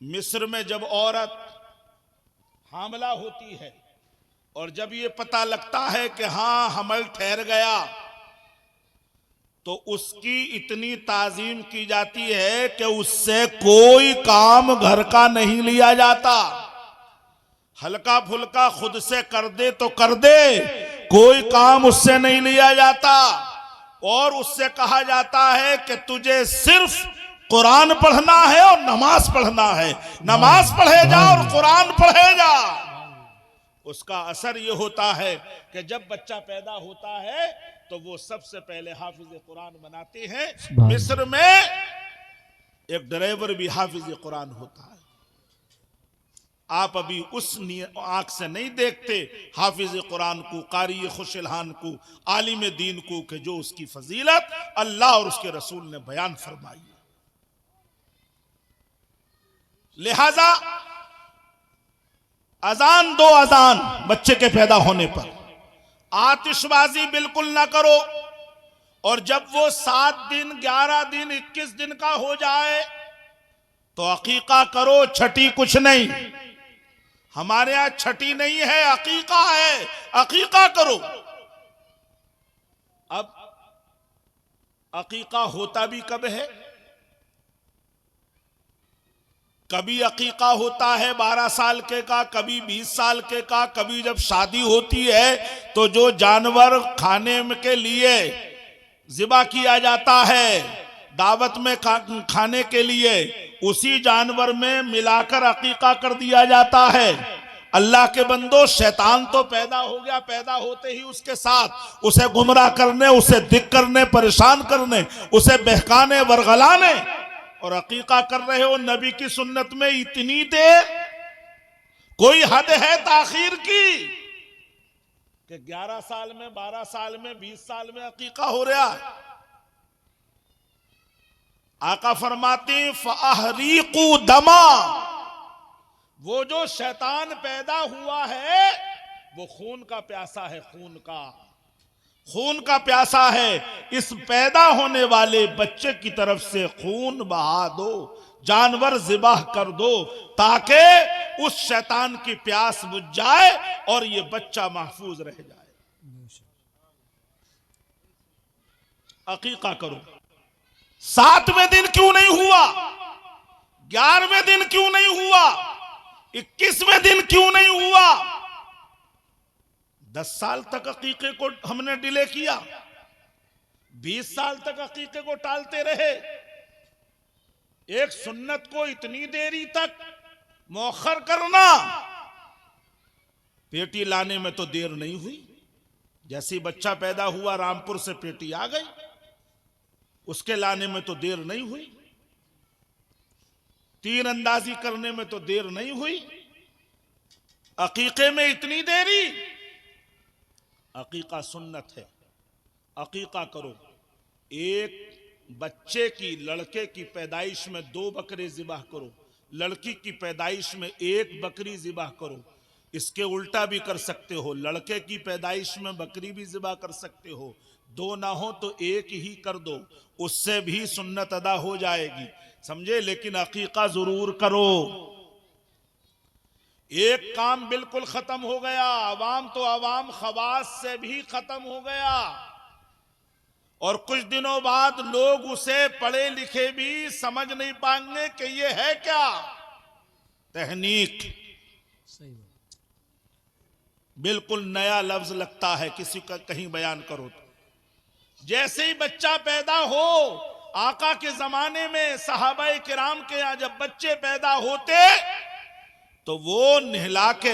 मिस्र में जब औरत हामला होती है और जब ये पता लगता है कि हाँ हमल ठहर गया, तो उसकी इतनी ताजीम की जाती है कि उससे कोई काम घर का नहीं लिया जाता। हल्का फुल्का खुद से कर दे तो कर दे, कोई काम उससे नहीं लिया जाता। और उससे कहा जाता है कि तुझे सिर्फ कुरान पढ़ना है और नमाज पढ़ना है, नमाज पढ़े जा और कुरान पढ़े जा। उसका असर यह होता है कि जब बच्चा पैदा होता है तो वो सबसे पहले हाफिज कुरान बनाते हैं। मिस्र में एक ड्राइवर भी हाफिज कुरान होता है। आप अभी उस आंख से नहीं देखते हाफिज कुरान को, कारी खुशलहान को, आलिम दीन को, कि जो उसकी फजीलत अल्लाह और उसके रसूल ने बयान फरमाई। लिहाजा अजान दो, अजान बच्चे के पैदा होने पर आतिशबाजी बिल्कुल ना करो। और जब वो 7 दिन, 11 दिन, 21 दिन का हो जाए तो अकीका करो, छठी कुछ नहीं। हमारे यहां छठी नहीं है, अकीका है, अकीका करो। अब अकीका होता भी कब है? कभी अकीका होता है 12 साल के का, कभी 20 साल के का, कभी जब शादी होती है तो जो जानवर खाने के लिए ज़िबा किया जाता है, दावत में खाने के लिए, उसी जानवर में मिलाकर अकीका कर दिया जाता है। अल्लाह के बंदो, शैतान तो पैदा हो गया, पैदा होते ही उसके साथ उसे गुमराह करने, उसे दिक करने, परेशान करने, उसे बहकाने, वरगलाने, और अकीका कर रहे हो नबी की सुन्नत में इतनी देर। कोई हद है ताखीर की कि 11 साल में, 12 साल में, 20 साल में अकीका हो रहा है। आका फरमाते फअहरीकू दमा, वो जो शैतान पैदा हुआ है वो खून का प्यासा है, खून का प्यासा है। इस पैदा होने वाले बच्चे की तरफ से खून बहा दो, जानवर ज़िबाह कर दो, ताकि उस शैतान की प्यास बुझ जाए और ये बच्चा महफूज रह जाए। अकीका करो। 7वें दिन क्यों नहीं हुआ? 11वें दिन क्यों नहीं हुआ? 21वें दिन क्यों नहीं हुआ? 10 साल तक अकीके को हमने डिले किया, 20 साल तक अकीके को टालते रहे। एक सुन्नत को इतनी देरी तक मौखर करना। पेटी लाने में तो देर नहीं हुई, जैसे बच्चा पैदा हुआ रामपुर से पेटी आ गई, उसके लाने में तो देर नहीं हुई। तीर अंदाजी करने में तो देर नहीं हुई, अकीके में इतनी देरी। अकीका सुन्नत है, अकीका करो। एक बच्चे की, लड़के की पैदाइश में 2 बकरे ज़िबाह करो, लड़की की पैदाइश में 1 बकरी ज़िबाह करो। इसके उल्टा भी कर सकते हो, लड़के की पैदाइश में बकरी भी ज़िबाह कर सकते हो। 2 ना हो तो 1 ही कर दो, उससे भी सुन्नत अदा हो जाएगी, समझे। लेकिन अकीका जरूर करो। एक काम बिल्कुल खत्म हो गया, अवाम तो अवाम, खवास से भी खत्म हो गया। और कुछ दिनों बाद लोग उसे पढ़े लिखे भी समझ नहीं पाएंगे कि ये है क्या? तहनीक। बिल्कुल नया लफ्ज लगता है किसी का कहीं बयान करो तो। जैसे ही बच्चा पैदा हो, आका के जमाने में सहाबाए किराम के यहाँ जब बच्चे पैदा होते तो वो नहला के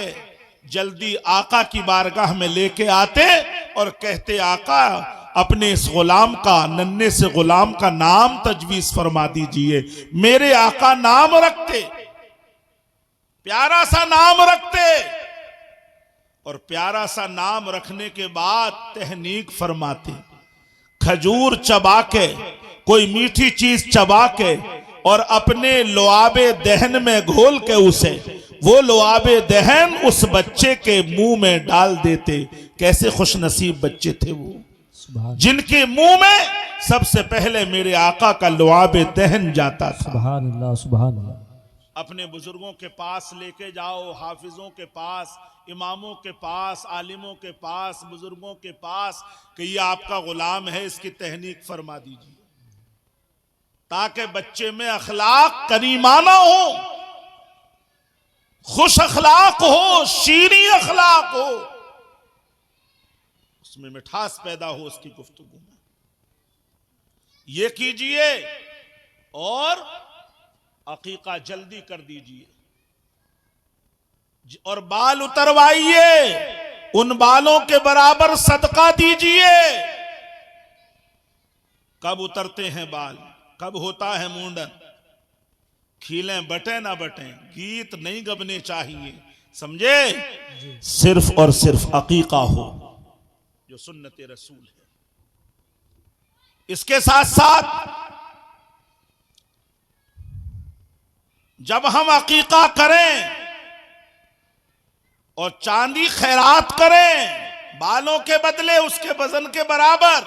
जल्दी आका की बारगाह में लेके आते और कहते, आका अपने इस गुलाम का, नन्हे से गुलाम का नाम तजवीज फरमा दीजिए। मेरे आका नाम रखते, प्यारा सा नाम रखते, और प्यारा सा नाम रखने के बाद तहनीक फरमाते। खजूर चबा के, कोई मीठी चीज चबा के और अपने लुआबे दहन में घोल के उसे, वो लुआबे दहन उस बच्चे के मुंह में डाल देते। कैसे खुशनसीब बच्चे थे वो, जिनके मुंह में सबसे पहले मेरे आका का लुआबे दहन जाता था। सुभान अल्लाह, सुभान अल्लाह। अपने बुजुर्गों के पास लेके जाओ, हाफिजों के पास, इमामों के पास, आलिमों के पास, बुजुर्गों के पास, कि ये आपका गुलाम है, इसकी तहनीक फरमा दीजिए, ताकि बच्चे में अखलाक करीमाना हो, खुश अखलाक हो, शीरी अखलाक हो, उसमें मिठास पैदा हो उसकी गुफ्तगू में। ये कीजिए और अकीका जल्दी कर दीजिए और बाल उतरवाइए, उन बालों के बराबर सदका दीजिए। कब उतरते हैं बाल, कब होता है मुंडन, खीलें बटे ना बटे, गीत नहीं गबने चाहिए, समझे, सिर्फ और सिर्फ अकीका हो जो सुन्नत रसूल है। इसके साथ साथ जब हम अकीका करें और चांदी खैरात करें बालों के बदले उसके वजन के बराबर,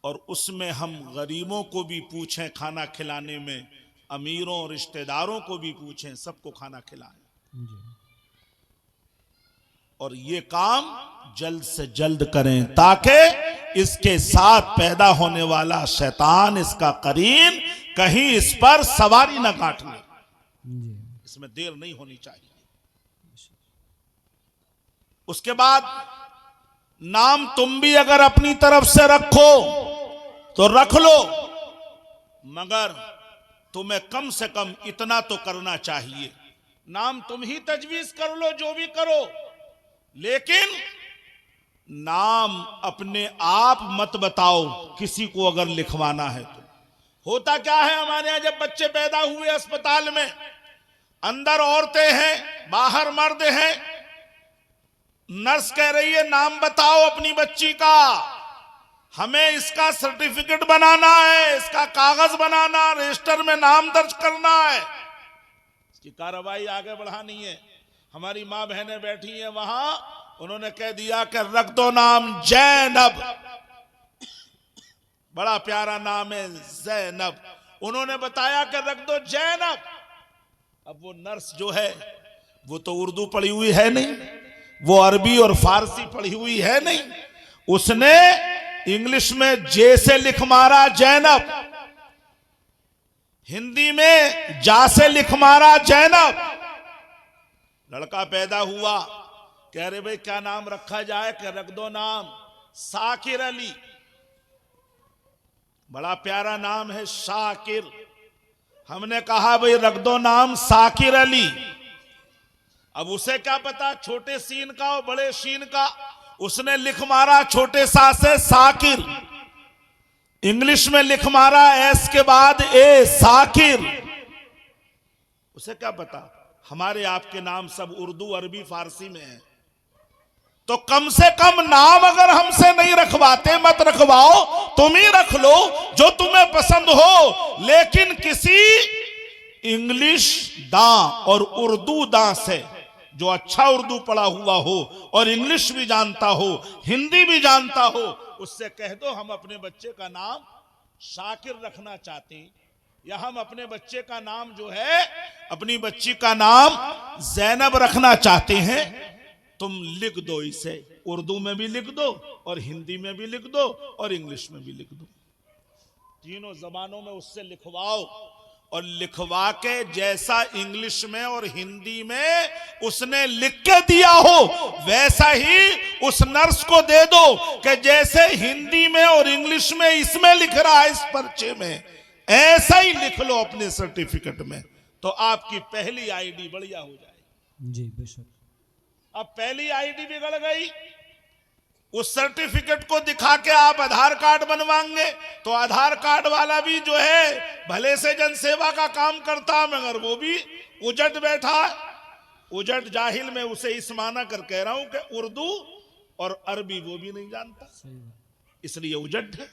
और उसमें हम गरीबों को भी पूछें खाना खिलाने में, अमीरों रिश्तेदारों को भी पूछें, सबको खाना खिलाएं, और ये काम जल्द से जल्द करें, ताकि इसके साथ पैदा होने वाला शैतान, इसका करीन, कहीं इस पर सवारी न काट ले। इसमें देर नहीं होनी चाहिए। उसके बाद नाम तुम भी अगर अपनी तरफ से रखो तो रख लो, मगर तुम्हें कम से कम इतना तो करना चाहिए, नाम तुम ही तजवीज कर लो, जो भी करो, लेकिन नाम अपने आप मत बताओ किसी को अगर लिखवाना है तो। होता क्या है, हमारे यहां जब बच्चे पैदा हुए अस्पताल में, अंदर औरतें हैं, बाहर मर्द हैं, नर्स कह रही है नाम बताओ अपनी बच्ची का, हमें इसका सर्टिफिकेट बनाना है, इसका कागज बनाना, रजिस्टर में नाम दर्ज करना है, इसकी कार्रवाई आगे बढ़ानी है। हमारी माँ बहनें बैठी हैं वहां, उन्होंने कह दिया कि रख दो नाम जैनब, बड़ा प्यारा नाम है जैनब, उन्होंने बताया कि रख दो जैनब। अब वो नर्स जो है वो तो उर्दू पढ़ी हुई है नहीं, वो अरबी और फारसी पढ़ी हुई है नहीं, उसने इंग्लिश में जे से लिख मारा जैनब, हिंदी में जा से लिख मारा जैनब। लड़का पैदा हुआ, कह रहे भाई क्या नाम रखा जाए, कि रख दो नाम साकिर अली, बड़ा प्यारा नाम है शाकिर। हमने कहा भाई रख दो नाम साकिर अली। अब उसे क्या पता छोटे सीन का और बड़े शीन का, उसने लिख मारा छोटे सा से साकिर, इंग्लिश में लिख मारा एस के बाद ए, साकिर। उसे क्या पता हमारे आपके नाम सब उर्दू अरबी फारसी में है, तो कम से कम नाम अगर हमसे नहीं रखवाते मत रखवाओ, तुम ही रख लो जो तुम्हें पसंद हो, लेकिन किसी इंग्लिश दां और उर्दू दां से, जो अच्छा उर्दू पढ़ा हुआ हो और इंग्लिश भी जानता हो, हिंदी भी जानता हो, उससे कह दो हम अपने बच्चे का नाम शाकिर रखना चाहते हैं, या हम अपने बच्चे का नाम जो है, अपनी बच्ची का नाम जैनब रखना चाहते हैं, तुम लिख दो, इसे उर्दू में भी लिख दो और हिंदी में भी लिख दो और इंग्लिश में भी लिख दो, तीनों जबानों में उससे लिखवाओ, और लिखवा के जैसा इंग्लिश में और हिंदी में उसने लिख के दिया हो वैसा ही उस नर्स को दे दो, कि जैसे हिंदी में और इंग्लिश में इसमें लिख रहा है इस पर्चे में, ऐसा ही लिख लो अपने सर्टिफिकेट में, तो आपकी पहली आईडी बढ़िया हो जाएगी। जी बेशक। अब पहली आईडी बिगड़ गई, उस सर्टिफिकेट को दिखा के आप आधार कार्ड बनवाएंगे, तो आधार कार्ड वाला भी जो है भले से जनसेवा का काम करता, मगर वो भी उजट बैठा। उजट जाहिल में उसे इस माना कर कह रहा हूं कि उर्दू और अरबी वो भी नहीं जानता, इसलिए उजट है।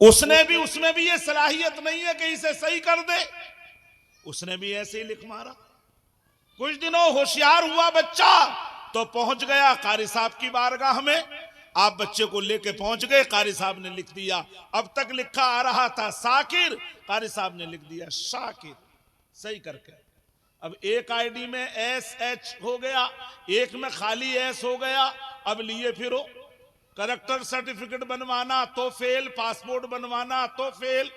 उसने भी, उसमें भी ये सलाहियत नहीं है कि इसे सही कर दे, उसने भी ऐसे ही लिख मारा। कुछ दिनों होशियार हुआ बच्चा तो पहुंच गया कारी साहब की बारगाह में, आप बच्चे को लेके पहुंच गए, कारी साहब ने लिख दिया। अब तक लिखा आ रहा था साकिर, कारी साहब ने लिख दिया शाकिर, सही करके। अब एक आईडी में SH हो गया, एक में खाली S हो गया। अब लिए फिरो, करेक्टर सर्टिफिकेट बनवाना तो फेल, पासपोर्ट बनवाना तो फेल,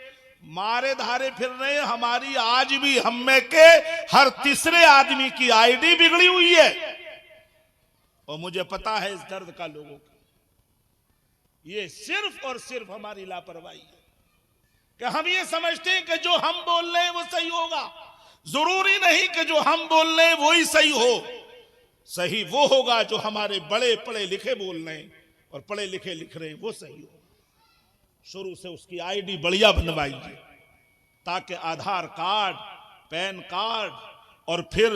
मारे धारे फिर रहे। हमारी आज भी हम में के हर तीसरे आदमी की आईडी बिगड़ी हुई है, और मुझे पता है इस दर्द का लोगों को। ये सिर्फ और सिर्फ हमारी लापरवाही है कि हम ये समझते हैं कि जो हम बोल रहे हैं वो सही होगा। जरूरी नहीं कि जो हम बोल रहे हैं वो ही सही हो। सही वो होगा जो हमारे बड़े पढ़े लिखे बोल रहे हैं और पढ़े लिखे लिख रहे हैं, वो सही हो। शुरू से उसकी आईडी बढ़िया बनवाइए, ताकि आधार कार्ड, पैन कार्ड और फिर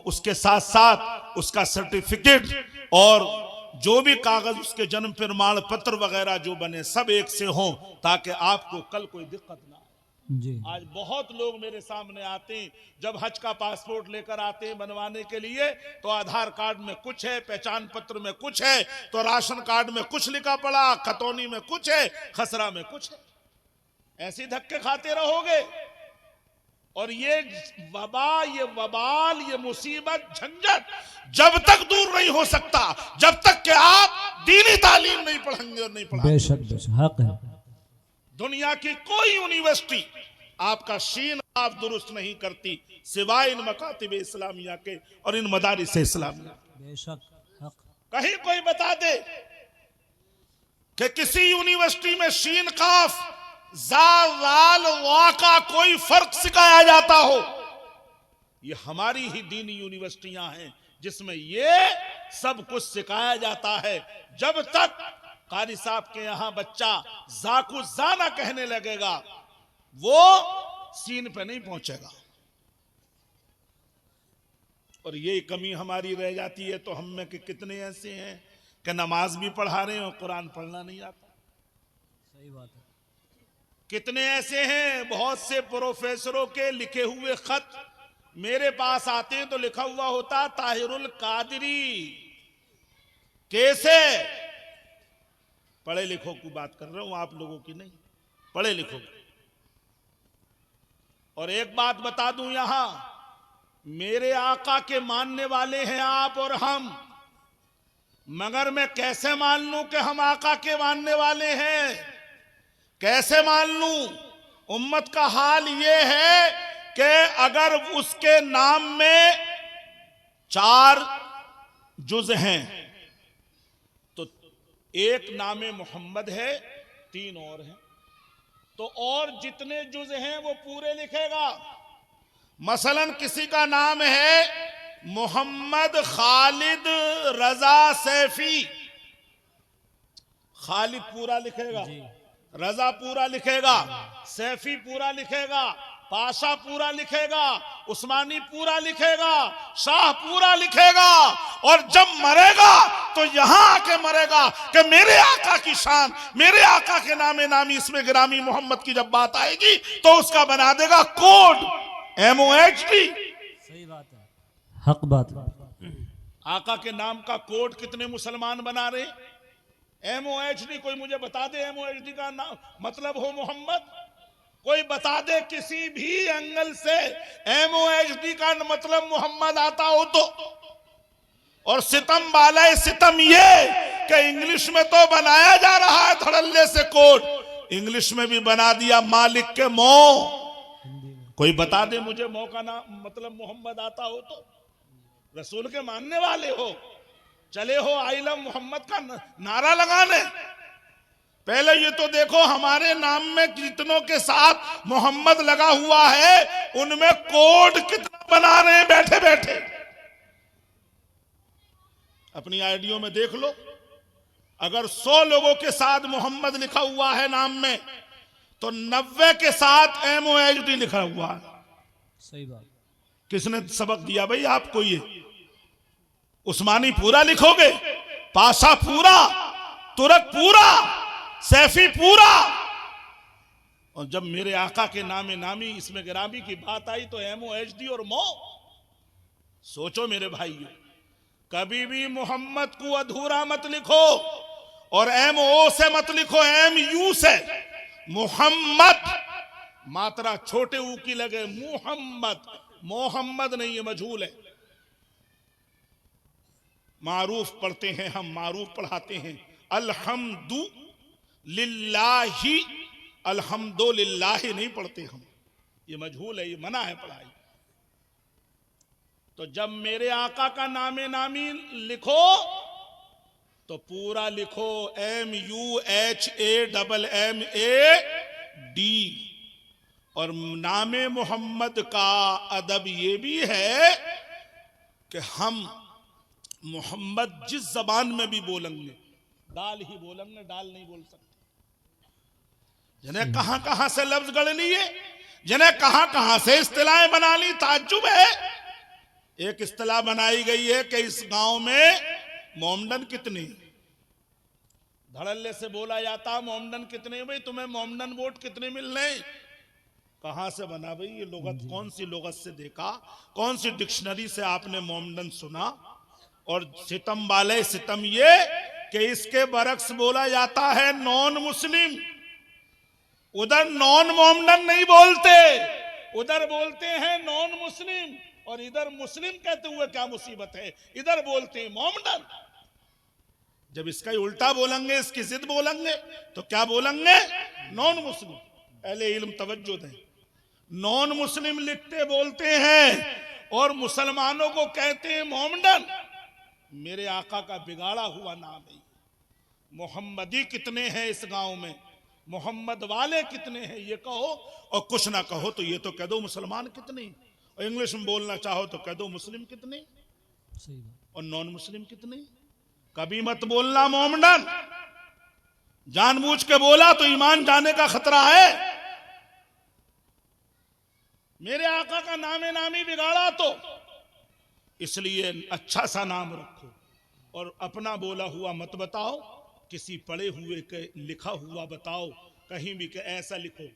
उसके साथ साथ उसका सर्टिफिकेट और जो भी कागज, उसके जन्म प्रमाण पत्र वगैरह जो बने, सब एक से हों, ताकि आपको कल कोई दिक्कत ना आए। जी। आज बहुत लोग मेरे सामने आते हैं, जब हज का पासपोर्ट लेकर आते हैं बनवाने के लिए, तो आधार कार्ड में कुछ है, पहचान पत्र में कुछ है, तो राशन कार्ड में कुछ लिखा पड़ा, खतौनी में कुछ है, खसरा में कुछ है। ऐसे धक्के खाते रहोगे और ये वबा, ये वबाल, ये मुसीबत, झंझट जब तक दूर नहीं हो सकता, जब तक कि आप दीनी तालीम नहीं पढ़ेंगे और नहीं पढ़ाएंगे। बेशक बेशक हक है। दुनिया की कोई यूनिवर्सिटी आपका शीन आप दुरुस्त नहीं करती, सिवाय इन मकातिब इस्लामिया के और इन मदारिस इस्लामिया। बेशक हक। कहीं कोई बता दे कि किसी यूनिवर्सिटी में शीन काफ जाल वा का कोई फर्क सिखाया जाता हो। ये हमारी ही दीनी यूनिवर्सिटियां हैं जिसमें ये सब कुछ सिखाया जाता है। जब तक कारी साहब के यहां बच्चा जाकू जाना कहने लगेगा, वो सीन पे नहीं पहुंचेगा। और ये कमी हमारी रह जाती है। तो हम में के कितने ऐसे हैं कि नमाज भी पढ़ा रहे हैं और कुरान पढ़ना नहीं आता। सही बात है। कितने ऐसे हैं, बहुत से प्रोफेसरों के लिखे हुए खत मेरे पास आते हैं तो लिखा हुआ होता ताहिरुल कादरी। कैसे? पढ़े लिखों की बात कर रहा हूं, आप लोगों की नहीं, पढ़े लिखों की। और एक बात बता दूं, यहां मेरे आका के मानने वाले हैं आप और हम, मगर मैं कैसे मान लूं कि हम आका के मानने वाले हैं? कैसे मान लूं? उम्मत का हाल यह है कि अगर उसके नाम में 4 जुज हैं तो एक नामे मोहम्मद है, 3 और हैं, तो और जितने जुज हैं वो पूरे लिखेगा। मसलन किसी का नाम है मोहम्मद खालिद रजा सैफी, खालिद पूरा लिखेगा, रजा पूरा लिखेगा, सैफी पूरा लिखेगा, पाशा पूरा लिखेगा, उस्मानी पूरा लिखेगा, शाह पूरा लिखेगा। और जब मरेगा तो यहां आके मरेगा कि मेरे आका की शान, मेरे आका के नामे नामी इसमें गिरामी मोहम्मद की जब बात आएगी तो उसका बना देगा कोड MOHD। सही बात है, हक बात है। आका के नाम का कोड कितने मुसलमान बना रहे? MOHD। कोई मुझे बता दे MOHD का नाम मतलब हो मोहम्मद? कोई बता दे किसी भी एंगल से MOHD का मतलब मोहम्मद आता हो तो? और सितम वाला सितम ये कि इंग्लिश में तो बनाया जा रहा है धड़ल्ले से कोड, इंग्लिश में भी बना दिया मालिक के मौ। कोई बता दे मुझे मौ का नाम मतलब मोहम्मद आता हो तो? रसूल के मानने वाले हो, चले हो आई लव मोहम्मद का नारा लगाने। पहले ये तो देखो हमारे नाम में जितनों के साथ मोहम्मद लगा हुआ है उनमें कोड कितना बना रहे हैं बैठे बैठे। अपनी आईडियो में देख लो, अगर 100 लोगों के साथ मोहम्मद लिखा हुआ है नाम में तो 90 के साथ MOHD लिखा हुआ है। सही बात। किसने सबक दिया भाई आपको? ये उस्मानी पूरा लिखोगे, पाशा पूरा, तुरक पूरा, सैफी पूरा। और जब मेरे आका के नामे नामी इसमें गिरामी की बात आई तो MOHD और मौ। सोचो मेरे भाइयों, कभी भी मोहम्मद को अधूरा मत लिखो और MO से मत लिखो, MU से। मोहम्मद, मात्रा छोटे ऊ की लगे, मुहम्मद, मोहम्मद नहीं, है मजहूल है। मारूफ पढ़ते हैं हम, मारूफ पढ़ाते हैं। अल्हम्दु लिल्लाही, अल्हम्दुलिल्लाह नहीं पढ़ते हम, ये मजहूल है, ये मना है पढ़ाई। तो जब मेरे आका का नामे नामी लिखो तो पूरा लिखो, MUHAMMAD। और नामे मोहम्मद का अदब ये भी है कि हम मोहम्मद जिस जबान में भी बोलेंगे, डाल ही बोलेंगे, डाल नहीं बोल सकते। जिन्हें कहां कहां से लफ्ज गढ़ लिए, जिन्हें कहां कहां से इस्तिलाहें बना ली। ताज्जुब है, एक इस्तिलाह बनाई गई है कि इस गांव में मोमडन कितने, धड़ल्ले से बोला जाता मोमडन कितने, भाई तुम्हें मोमडन वोट कितने मिल रहे, कहां से बना भाई ये लुगत, कौन सी लुगत से देखा, कौन सी डिक्शनरी से आपने मोमडन सुना। और सितम वाले सितम ये कि इसके बरक्स बोला जाता है नॉन मुस्लिम। उधर नॉन मोमडन नहीं बोलते, उधर बोलते हैं नॉन मुस्लिम, और इधर मुस्लिम कहते हुए क्या मुसीबत है, इधर बोलते हैं मोमडन। जब इसका ही उल्टा बोलेंगे, इसकी जिद बोलेंगे, तो क्या बोलेंगे, नॉन मुस्लिम। अहले इल्म तवज्जो दें, नॉन मुस्लिम लिखते बोलते हैं और मुसलमानों को कहते हैं मोमडन। मेरे आका का बिगाड़ा हुआ नाम है। मोहम्मदी कितने हैं इस गांव में, मोहम्मद वाले कितने हैं ये कहो, और कुछ ना कहो तो ये तो कह दो मुसलमान कितने, और इंग्लिश में बोलना चाहो तो कह दो मुस्लिम कितने, सही बात। और नॉन मुस्लिम कितने। कभी मत बोलना मोमडन, जानबूझ के बोला तो ईमान जाने का खतरा है। मेरे आका का नामे नामी बिगाड़ा तो इसलिए अच्छा सा नाम रखो, और अपना बोला हुआ मत बताओ, किसी पढ़े हुए के लिखा हुआ बताओ, कहीं भी के ऐसा लिखो।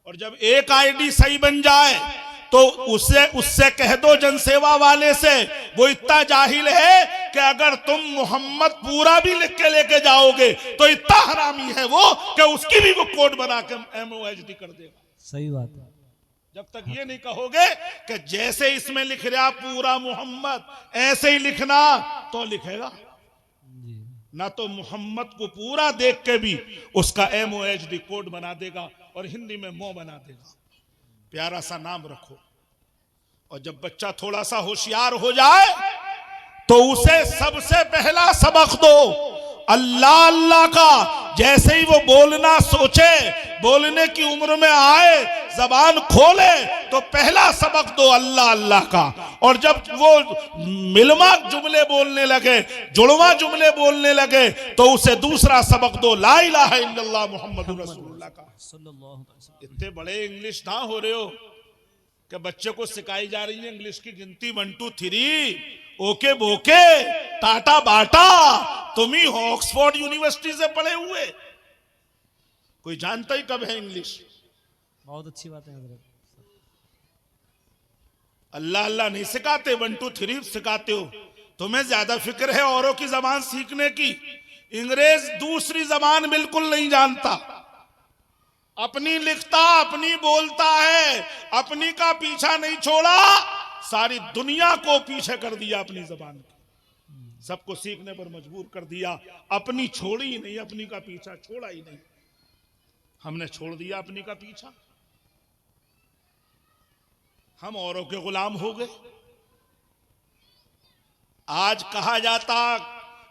और जब एक आईडी सही बन जाए तो उससे कह दो जनसेवा वाले से, वो इतना जाहिल है कि अगर तुम मोहम्मद पूरा भी लिख के लेके जाओगे तो इतना हरामी है वो कि उसकी भी वो कोड बना के MOHD कर देगा। सही बात है। जब तक ये नहीं कहोगे कि जैसे इसमें लिख रहा पूरा मोहम्मद ऐसे ही लिखना, तो लिखेगा जी। ना, तो मोहम्मद को पूरा देख के भी उसका MOHD कोड बना देगा और हिंदी में मो बना देगा। प्यारा सा नाम रखो, और जब बच्चा थोड़ा सा होशियार हो जाए तो उसे सबसे पहला सबक दो अल्लाह अल्लाह का। जैसे ही वो बोलना सोचे, बोलने की उम्र में आए, जबान खोले, तो पहला सबक दो अल्लाह अल्लाह का। और जब वो मिलमा जुमले बोलने लगे, जुड़वा जुमले बोलने लगे, तो उसे दूसरा सबक दो ला इलाहा इल्लल्लाह मुहम्मदुर रसूलुल्लाह का। सल्लल्लाहु अलैहि वसल्लम। इतने बड़े इंग्लिश ना हो रहे हो कि बच्चे को सिखाई जा रही है इंग्लिश की गिनती 1 2 3, ओके बोके, टाटा बाटा। तुम ही हो ऑक्सफोर्ड यूनिवर्सिटी से पढ़े हुए, कोई जानता ही कब है इंग्लिश। बहुत अच्छी बात है हजरत। अल्लाह अल्लाह नहीं सिखाते, 1 2 3 सिखाते हो। तुम्हें ज्यादा फिक्र है औरों की जबान सीखने की। अंग्रेज दूसरी जबान बिल्कुल नहीं जानता, अपनी लिखता, अपनी बोलता है, अपनी का पीछा नहीं छोड़ा, सारी दुनिया को पीछे कर दिया अपनी जबान को, सबको सीखने पर मजबूर कर दिया। अपनी छोड़ी ही नहीं, अपनी का पीछा छोड़ा ही नहीं। हमने छोड़ दिया अपनी का पीछा, हम औरों के गुलाम हो गए। आज कहा जाता,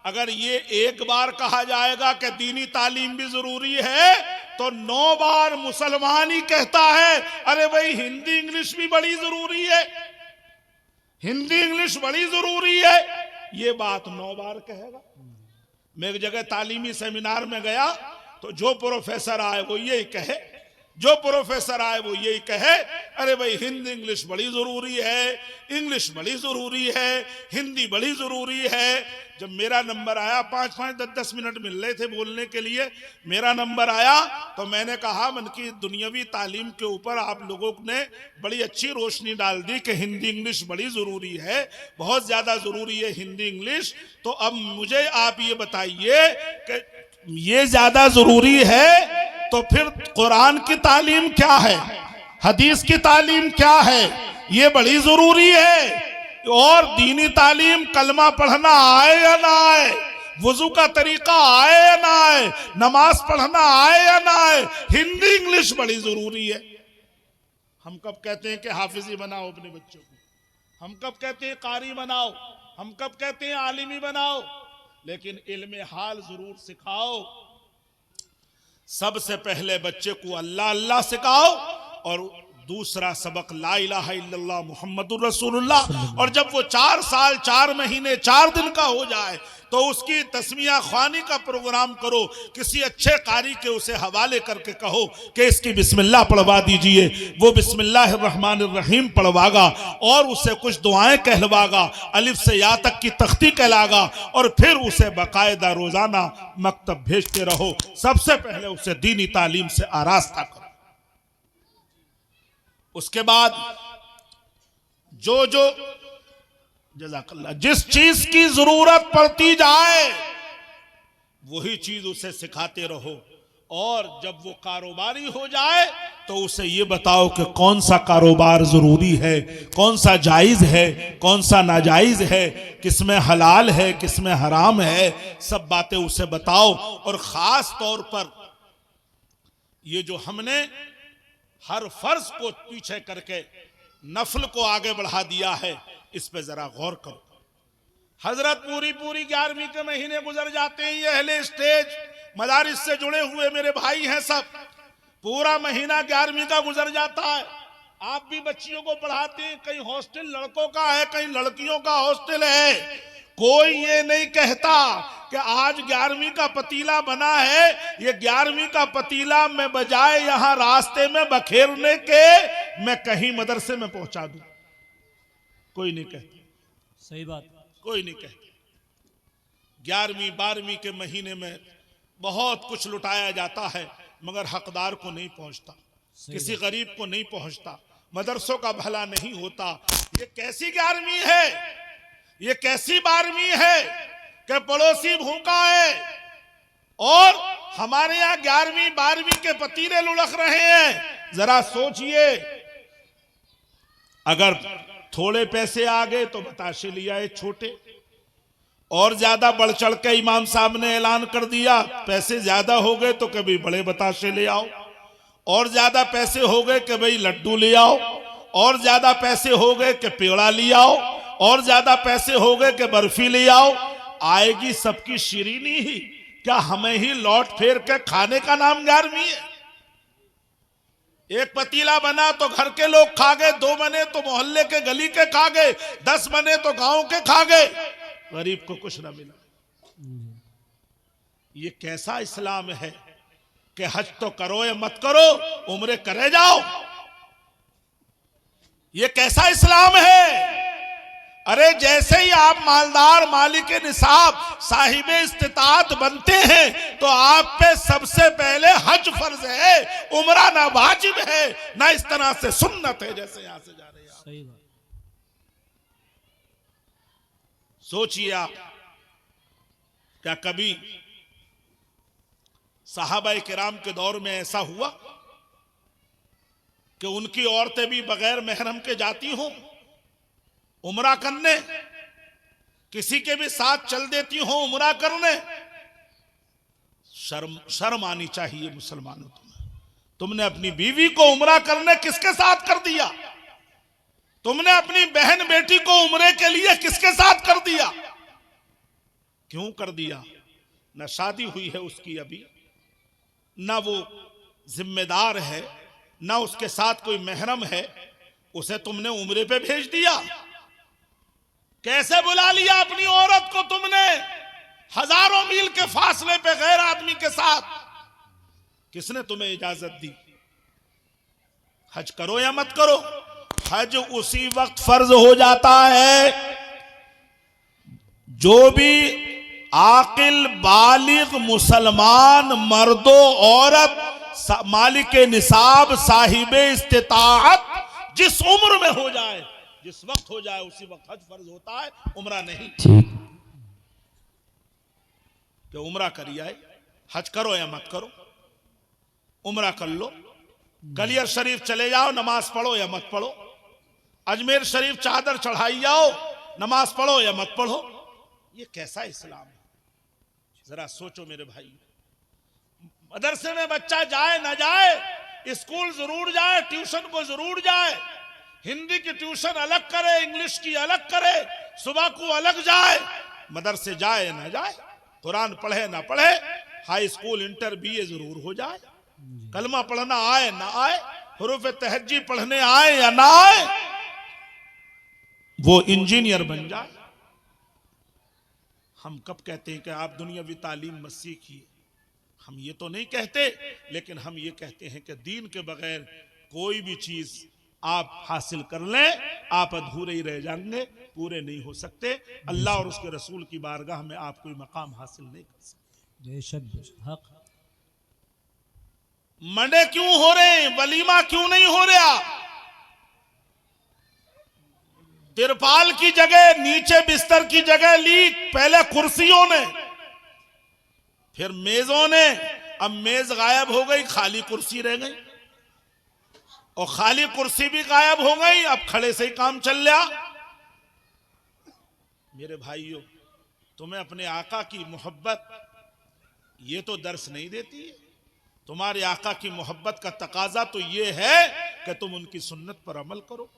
अगर ये एक बार कहा जाएगा कि दीनी तालीम भी जरूरी है, तो 9 बार मुसलमान ही कहता है अरे भाई हिंदी इंग्लिश भी बड़ी जरूरी है, हिंदी इंग्लिश बड़ी जरूरी है। ये बात 9 बार कहेगा। मैं एक जगह तालीमी सेमिनार में गया तो जो प्रोफेसर आए वो यही कहे, जो प्रोफेसर आए वो यही कहे अरे भाई हिंदी इंग्लिश बड़ी जरूरी है, इंग्लिश बड़ी जरूरी है, हिंदी बड़ी जरूरी है। जब मेरा नंबर आया, 5-5 10-10 मिनट मिल रहे थे बोलने के लिए, मेरा नंबर आया तो मैंने कहा मन की दुनियावी तालीम के ऊपर आप लोगों ने बड़ी अच्छी रोशनी डाल दी कि हिंदी इंग्लिश बड़ी जरूरी है, बहुत ज्यादा जरूरी है हिंदी इंग्लिश। तो अब मुझे आप ये बताइए कि ये ज्यादा जरूरी है, तो फिर कुरान की तालीम क्या है, हदीस की तालीम क्या है, ये बड़ी जरूरी है। और दीनी तालीम, कलमा पढ़ना आए या ना आए, वुजू का तरीका आए या ना आए, नमाज पढ़ना आए या ना आए, हिंदी इंग्लिश बड़ी जरूरी है। हम कब कहते हैं कि हाफिजी बनाओ अपने बच्चों को, हम कब कहते हैं कारी बनाओ, हम कब कहते हैं आलिमी बनाओ, लेकिन इल्म हाल जरूर सिखाओ। सबसे पहले बच्चे को अल्लाह अल्लाह सिखाओ, और दूसरा सबक ला इलाहा इल्लल्लाह मुहम्मदुर रसूलुल्लाह। और जब वो 4 साल 4 महीने 4 दिन का हो जाए तो उसकी तस्मिया ख्वानी का प्रोग्राम करो, किसी अच्छे कारी के उसे हवाले करके कहो कि इसकी बिस्मिल्लाह पढ़वा दीजिए। वो बिस्मिल्लाहिर रहमानिर रहीम पढ़वागा और उसे कुछ दुआएं कहलवागा, अलिफ से या तक की तख्ती कहलागा, और फिर उसे बाकायदा रोजाना मकतब भेजते रहो। सबसे पहले उसे दीनी तालीम से आरास्ता करो। उसके बाद जो जज़ाकल्लाह जिस चीज की जरूरत पड़ती जाए वही चीज उसे सिखाते रहो। और जब वो कारोबारी हो जाए तो उसे ये बताओ कि कौन सा कारोबार जरूरी है, कौन सा जायज है, कौन सा नाजायज है, किसमें हलाल है, किसमें हराम है, सब बातें उसे बताओ। और खास तौर पर ये जो हमने हर फर्ज को पीछे करके नफल को आगे बढ़ा दिया है, इस पे जरा गौर करो। हजरत पूरी 11वीं के महीने गुजर जाते हैं, ये अहले स्टेज मदारिस से जुड़े हुए मेरे भाई हैं, सब पूरा महीना 11वीं का गुजर जाता है। आप भी बच्चियों को पढ़ाते हैं, कहीं हॉस्टल लड़कों का है, कहीं लड़कियों का हॉस्टल है। कोई ये नहीं कहता कि आज 11वीं का पतीला बना है, ये 11वीं का पतीला मैं बजाय यहां रास्ते में बखेरने के मैं कहीं मदरसे में पहुंचा दूं। कोई नहीं कहता, सही बात। कोई नहीं कहता। 11वीं 12वीं के महीने में बहुत कुछ लुटाया जाता है, मगर हकदार को नहीं पहुंचता, किसी गरीब को नहीं पहुंचता, मदरसों का भला नहीं होता। ये कैसी 11वीं है, ये कैसी 12वीं है कि पड़ोसी भूखा है और हमारे यहां 11वीं 12वीं के पतीले लुढ़क रहे हैं। जरा सोचिए, अगर थोड़े पैसे आ गए तो बताशे लिया है छोटे, और ज्यादा बढ़ चढ़ के इमाम साहब ने ऐलान कर दिया पैसे ज्यादा हो गए तो कभी बड़े बताशे ले आओ, और ज्यादा पैसे हो गए कि भाई लड्डू ले आओ, और ज्यादा पैसे हो गए कि पेड़ा ले आओ, और ज्यादा पैसे हो गए कि बर्फी ले आओ। आएगी सबकी शीरीनी ही, क्या हमें ही लौट फेर के खाने का नाम 11वीं है? एक पतीला बना तो घर के लोग खा गए, 2 बने तो मोहल्ले के गली के खा गए, 10 बने तो गांव के खा गए, गरीब को कुछ ना मिला। ये कैसा इस्लाम है कि हज तो करो या मत करो, उम्रे करे जाओ? ये कैसा इस्लाम है? अरे जैसे ही आप मालदार, मालिक निसाब, साहिब इस्तिताअत बनते हैं तो आप पे सबसे पहले हज फर्ज है, उम्रा ना वाजिब है, ना इस तरह से सुन्नत है जैसे यहां से जा रहे हैं। सही बात। सोचिए आप, क्या कभी सहाबा किराम के दौर में ऐसा हुआ कि उनकी औरतें भी बगैर महरम के जाती हों उमरा करने, किसी के भी साथ चल देती हो उमरा करने? शर्म आनी चाहिए मुसलमानों। तुमने अपनी बीवी को उमरा करने किसके साथ कर दिया? तुमने अपनी बहन बेटी को उमरे के लिए किसके साथ कर दिया? क्यों कर दिया? न शादी हुई है उसकी अभी, न वो जिम्मेदार है, न उसके साथ कोई महरम है, उसे तुमने उमरे पे भेज दिया। कैसे बुला लिया अपनी औरत को तुमने हजारों मील के फासले पे गैर आदमी के साथ? किसने तुम्हें इजाजत दी? हज करो या मत करो, हज उसी वक्त फर्ज हो जाता है जो भी आकिल बालिग मुसलमान मर्दो औरत मालिक निसाब साहिब इस्तिताअत जिस उम्र में हो जाए, जिस वक्त हो जाए, उसी वक्त हज फर्ज होता है, उम्रा नहीं। कि उम्रा करिए, हज करो या मत करो, उम्रा कर लो, गलियर शरीफ चले जाओ, नमाज पढ़ो या मत पढ़ो, अजमेर शरीफ चादर चढ़ाई जाओ, नमाज पढ़ो या मत पढ़ो। ये कैसा इस्लाम है? जरा सोचो मेरे भाई। मदरसे में बच्चा जाए ना जाए, स्कूल जरूर जाए, ट्यूशन को जरूर जाए, हिंदी की ट्यूशन अलग करे, इंग्लिश की अलग करे, सुबह को अलग जाए, मदरसे जाए ना जाए, कुरान पढ़े ना पढ़े, हाई स्कूल इंटर बीए जरूर हो जाए, कलमा पढ़ना आए ना आए, हुरूफ तहज्जी पढ़ने आए या ना आए, वो इंजीनियर बन जाए। हम कब कहते हैं कि आप दुनियावी तालीम मत सीखिए? हम ये तो नहीं कहते, लेकिन हम ये कहते हैं कि दीन के बगैर कोई भी चीज आप हासिल कर लें, आप अधूरे ही रह जाएंगे, पूरे नहीं हो सकते। अल्लाह और उसके रसूल की बारगाह में आप कोई मकाम हासिल नहीं कर सकते। बेशक हक। मंडे क्यों हो रहे हैं? वलीमा क्यों नहीं हो रहा? तिरपाल की जगह, नीचे बिस्तर की जगह ली पहले कुर्सियों ने, फिर मेजों ने। अब मेज गायब हो गई, खाली कुर्सी रह गई, और खाली कुर्सी भी गायब हो गई, अब खड़े से ही काम चल रहा। मेरे भाइयों, तुम्हें अपने आका की मोहब्बत ये तो दर्श नहीं देती है। तुम्हारे आका की मोहब्बत का तकाजा तो ये है कि तुम उनकी सुन्नत पर अमल करो,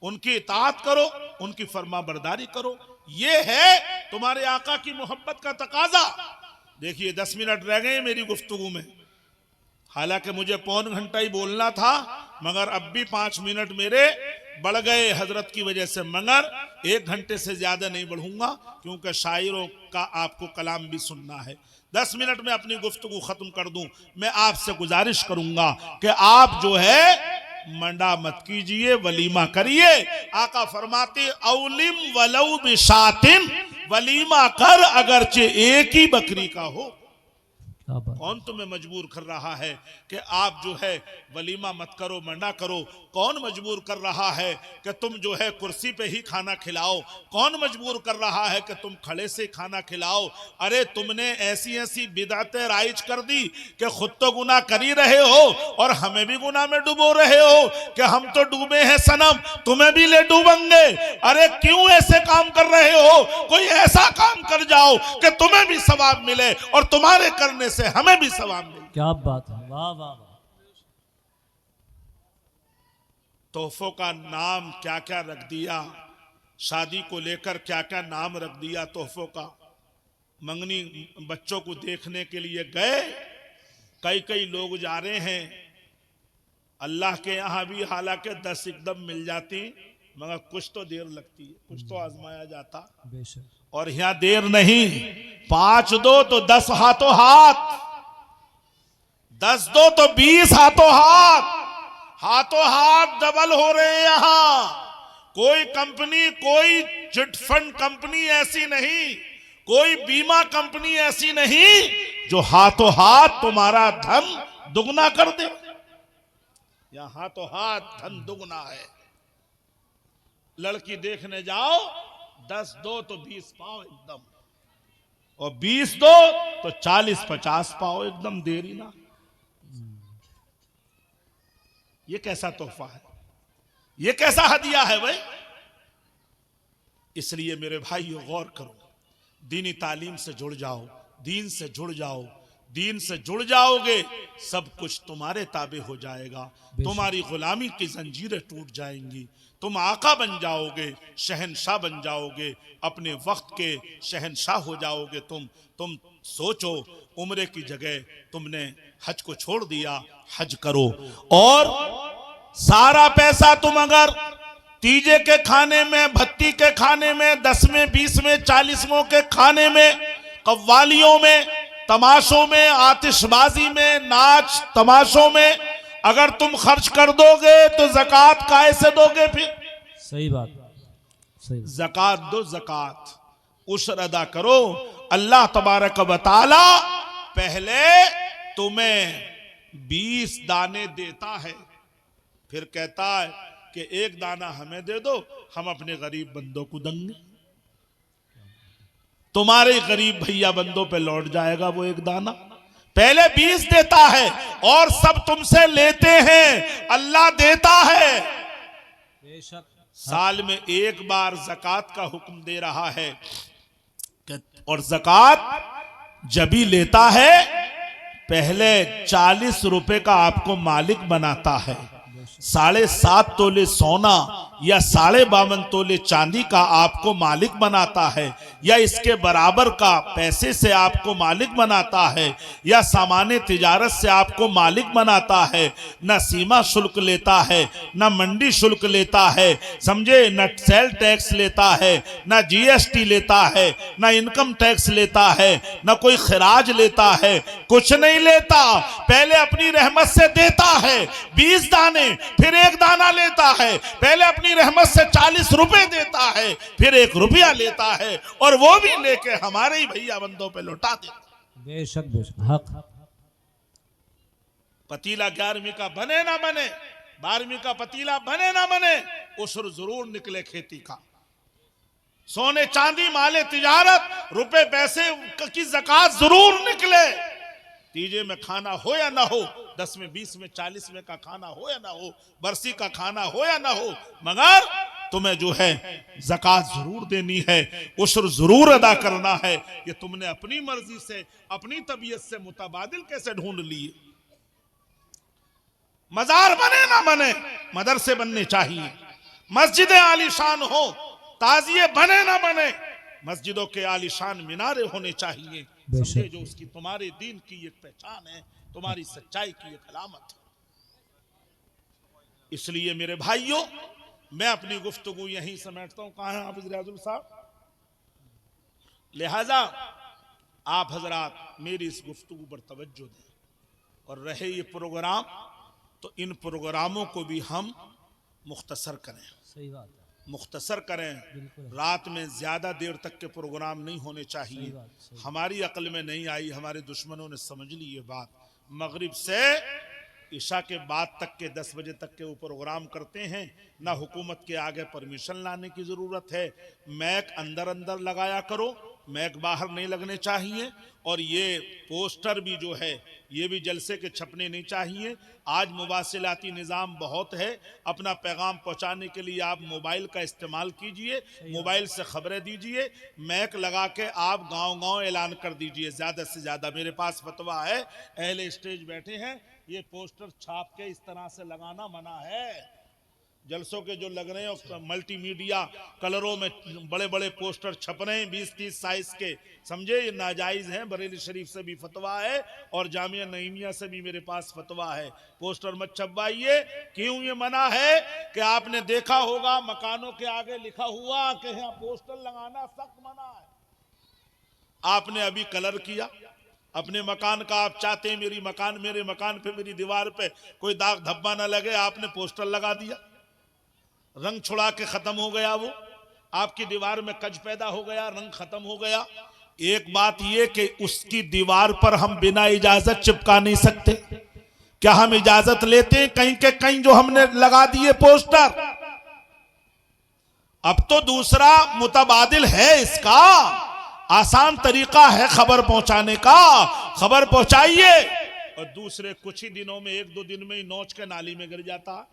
उनकी इताअत करो, उनकी फरमाबरदारी करो। ये है तुम्हारे आका की मोहब्बत का तकाजा। देखिए 10 मिनट रह गए मेरी गुफ्तगू में, हालांकि मुझे पौन घंटा ही बोलना था, मगर अब भी 5 मिनट मेरे बढ़ गए हजरत की वजह से, मगर 1 घंटे से ज्यादा नहीं बढ़ूंगा, क्योंकि शायरों का आपको कलाम भी सुनना है। 10 मिनट में अपनी गुफ्तगू खत्म कर दूं। मैं आपसे गुजारिश करूंगा कि आप जो है मंडा मत कीजिए, वलीमा करिए। आका फरमाते औलिम वलौ बिशातिन, वलीमा कर अगरचे एक ही बकरी का हो। कौन तुम्हें मजबूर कर रहा है कि आप जो है वलीमा मत करो, मंडा करो? कौन मजबूर कर रहा है कि तुम जो है कुर्सी पे ही खाना खिलाओ? कौन मजबूर कर रहा है कि तुम खड़े से खाना खिलाओ? अरे तुमने ऐसी ऐसी बिदअतें राइज कर दी कि खुद तो गुनाह कर ही रहे हो और हमें भी गुनाह में डुबो रहे हो कि हम तो डूबे हैं सनम, तुम्हें भी ले डूबेंगे। अरे क्यों ऐसे काम कर रहे हो? कोई ऐसा काम कर जाओ कि तुम्हें भी सवाब मिले और तुम्हारे करने से हमें भी सवाब मिले। क्या बात है, वाह वाह वाह। तोहफों का नाम क्या क्या रख दिया, शादी को लेकर क्या क्या नाम रख दिया तोहफों का। मंगनी बच्चों को देखने के लिए गए, कई लोग जा रहे हैं अल्लाह के यहाँ भी, हालांकि 10 एकदम मिल जाती, मगर कुछ तो देर लगती है, कुछ तो आजमाया जाता। बेशक। और यहां देर नहीं, 5 दो तो 10 हाथों हाथ, 10 दो तो 20 हाथों हाथ, हाथों हाथ डबल हो रहे हैं। यहां कोई कंपनी, कोई चिट फंड कंपनी ऐसी नहीं, कोई बीमा कंपनी ऐसी नहीं जो हाथों हाथ तुम्हारा धन दुगना कर दे। यहां हाथों हाथ धन दुगना है। लड़की देखने जाओ, 10 दो तो 20 पाओ एकदम, और 20 दो तो 40-50 पाओ एकदम, देरी ना। ये कैसा तोहफा है? ये कैसा हदिया है भाई? इसलिए मेरे भाइयों गौर करो, दीनी तालीम से जुड़ जाओ, दीन से जुड़ जाओ। दीन से जुड़ जाओगे, सब कुछ तुम्हारे ताबे हो जाएगा, तुम्हारी गुलामी की जंजीरें टूट जाएंगी, तुम आका बन जाओगे, शहनशाह बन जाओगे, अपने वक्त के शहनशाह हो जाओगे। तुम सोचो, उम्रे की जगह तुमने हज को छोड़ दिया, हज करो। और सारा पैसा तुम अगर तीजे के खाने में, भत्ती के खाने में, 10वें, 20वें, 40वें के खाने में, कव्वालियों में, तमाशों में, आतिशबाजी में, नाच तमाशों में अगर तुम खर्च कर दोगे तो ज़कात कैसे दोगे? फिर सही बात, सही बात। ज़कात दो, ज़कात उश्र अदा करो। अल्लाह तबारक व तआला पहले तुम्हें 20 दाने देता है, फिर कहता है कि 1 दाना हमें दे दो, हम अपने गरीब बंदों को देंगे। तुम्हारे गरीब भैया बंदों पे लौट जाएगा वो 1 दाना। पहले 20 देता है और सब तुमसे लेते हैं, अल्लाह देता है। बेशक साल में एक बार ज़कात का हुक्म दे रहा है और ज़कात जब ही लेता है पहले 40 रुपए का आपको मालिक बनाता है। 7.5 तोले सोना या 52.5 तोले चांदी का आपको मालिक बनाता है, या इसके बराबर का पैसे से आपको मालिक बनाता है, या सामान्य तिजारत से आपको मालिक बनाता है। न सीमा शुल्क लेता है, न मंडी शुल्क लेता है, समझे, न सेल टैक्स लेता है, न जीएसटी लेता है, न इनकम टैक्स लेता है, न कोई खराज लेता है, कुछ नहीं लेता। पहले अपनी रहमत से देता है 20 दाने, फिर 1 दाना लेता है। पहले अपनी रहमत से 40 रुपए देता है, फिर 1 रुपया लेता है, और वो भी लेके हमारे ही भैया बंदों पे लौटा देता। बेशक बेशक हक। पतीला 11वीं का बने ना बने, 12वीं का पतीला बने ना बने, उस्र जरूर निकले खेती का। सोने चांदी माले तिजारत रुपए पैसे की ज़कात जरूर निकले। तीजे में खाना हो या ना हो, 10 में 20 में 40 में का खाना हो या ना हो, बरसी का खाना हो या ना हो, मगर तुम्हें जो है ज़कात जरूर देनी है, उस्र जरूर अदा करना है। ये तुमने अपनी मर्जी से, अपनी तबीयत से मुतबादिल कैसे ढूंढ लिए। मजार बने ना बने, मदरसे बनने चाहिए। मस्जिदें आलीशान हो, ताजिए बने ना बने, मस्जिदों के आलीशान मीनारे होने चाहिए। समझे, जो उसकी तुम्हारे दीन की एक पहचान है, तुम्हारी सच्चाई की एक अलामत है। इसलिए मेरे भाइयों, मैं अपनी गुफ्तगू यहीं समेटता हूं। कहां हैं हाफिज रियाजुल साहब? लिहाजा आप हजरात मेरी इस गुफ्तगू पर तवज्जो दें, और रहे ये प्रोग्राम, तो इन प्रोग्रामों को भी हम मुख्तसर करें। सही बात है। मुख्तसर करें। रात में ज्यादा देर तक के प्रोग्राम नहीं होने चाहिए। हमारी अक्ल में नहीं आई, हमारे दुश्मनों ने समझ ली ये बात। मगरिब से इशा के बाद तक के 10 बजे तक के वो प्रोग्राम करते हैं, ना हुकूमत के आगे परमिशन लाने की ज़रूरत है। मैक अंदर अंदर लगाया करो, मैक बाहर नहीं लगने चाहिए। और ये पोस्टर भी जो है ये भी जलसे के छपने नहीं चाहिए। आज मुवासिलाती निज़ाम बहुत है, अपना पैगाम पहुंचाने के लिए आप मोबाइल का इस्तेमाल कीजिए, मोबाइल से खबरें दीजिए, मैक लगा के आप गांव-गांव ऐलान कर दीजिए ज़्यादा से ज़्यादा। मेरे पास फतवा है, अहले स्टेज बैठे हैं, ये पोस्टर छाप के इस तरह से लगाना मना है। जलसों के जो लग रहे हैं मल्टीमीडिया कलरों में बड़े बड़े पोस्टर छप रहे हैं 20-30 साइज के, समझे, ये नाजायज हैं। बरेली शरीफ से भी फतवा है और जामिया नईमिया से भी मेरे पास फतवा है। पोस्टर मत छपवाइए। क्यों ये मना है? कि आपने देखा होगा मकानों के आगे लिखा हुआ कि यहाँ पोस्टर लगाना सख्त मना है। आपने अभी कलर किया अपने मकान का, आप चाहते हैं मेरे मकान पे, मेरी दीवार पे कोई दाग धब्बा ना लगे, आपने पोस्टर लगा दिया, रंग छुड़ा के खत्म हो गया, वो आपकी दीवार में कज पैदा हो गया, रंग खत्म हो गया। एक बात ये कि उसकी दीवार पर हम बिना इजाजत चिपका नहीं सकते। क्या हम इजाजत लेते हैं कहीं के कहीं जो हमने लगा दिए पोस्टर? अब तो दूसरा मुतबादिल है, इसका आसान तरीका है खबर पहुंचाने का। खबर पहुंचाइए और दूसरे कुछ ही दिनों में, 1-2 दिन में ही नोच के नाली में गिर जाता।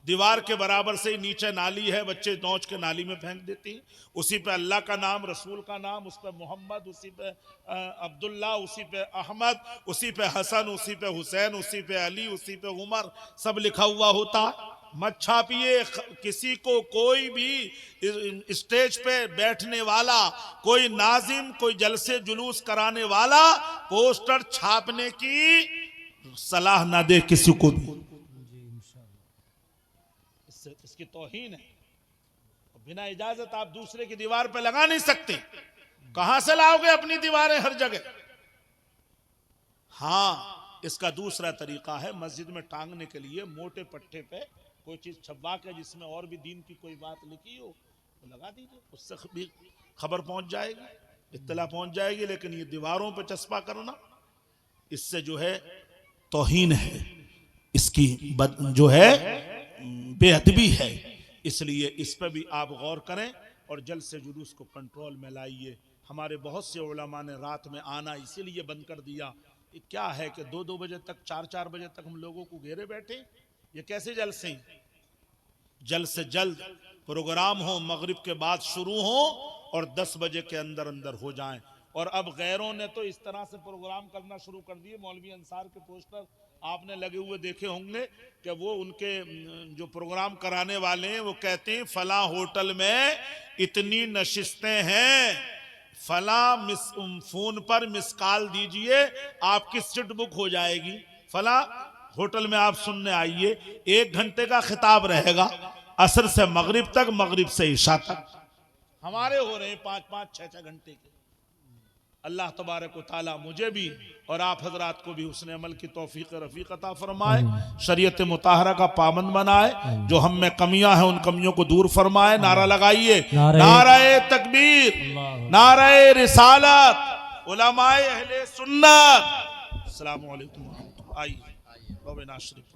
दीवार के बराबर से ही नीचे नाली है, बच्चे नोच के नाली में फेंक देते हैं। उसी पे अल्लाह का नाम, रसूल का नाम, उस पे मोहम्मद, उसी पे अब्दुल्ला, उसी पे अहमद, उसी पे हसन, उसी पे हुसैन, उसी पे अली, उसी पे उमर, सब लिखा हुआ होता। मत छापिए। किसी को कोई भी स्टेज पे बैठने वाला, कोई नाजिम, कोई जलसे जुलूस कराने वाला पोस्टर छापने की सलाह ना दे किसी को भी। इसकी तौहीन है। बिना इजाजत आप दूसरे की दीवार पे लगा नहीं सकते। कहां से लाओगे अपनी दीवारें हर जगह? हाँ, इसका दूसरा तरीका है, मस्जिद में टांगने के लिए मोटे पट्टे पे कोई चीज छपवा के जिसमें और भी दीन की कोई बात लिखी हो तो लगा दीजिए, उससे भी खबर पहुंच जाएगी, इत्तला पहुंच जाएगी। लेकिन ये दीवारों पे चस्पा करना, इससे जो है तौहीन है, इसकी जो है बेअदबी है। इसलिए इस पर भी आप गौर करें और जल्द से जुलूस को कंट्रोल में लाइए। हमारे बहुत से उलमा ने रात में आना इसीलिए बंद कर दिया ये क्या है कि 2-2 बजे तक 4-4 बजे तक हम लोगों को घेरे बैठे? ये कैसे जलसे हैं? जल्द से जल्द प्रोग्राम हो, मगरिब के बाद शुरू हो और 10 बजे के अंदर अंदर हो जाएं। और अब गैरों ने तो इस तरह से प्रोग्राम करना शुरू कर दिए। मौलवी अंसार के पोस्टर आपने लगे हुए देखे होंगे कि वो उनके जो प्रोग्राम कराने वाले हैं वो कहते हैं फला होटल में इतनी नशिस्तें हैं, फला फोन पर मिस कॉल दीजिए आपकी सीट बुक हो जाएगी, फला होटल में आप सुनने आइए। 1 घंटे का खिताब रहेगा, असर से मगरिब तक, मगरिब से इशा तक। हमारे हो रहे हैं 5-5, 6-6 घंटे के। अल्लाह तबारक व तआला मुझे भी और आप हजरात को भी हुस्न अमल की तौफीक रफीक अता फरमाए, शरीयत मुताहरा का पाबंद बनाए, जो हम में कमियां हैं उन कमियों को दूर फरमाए। नारा लगाइए, नाराए तकबीर, नाराए रिसालत, उलमाए अहले सुन्नत। अस्सलामु अलैकुम। आइए बाबे नाज़ शरीफ।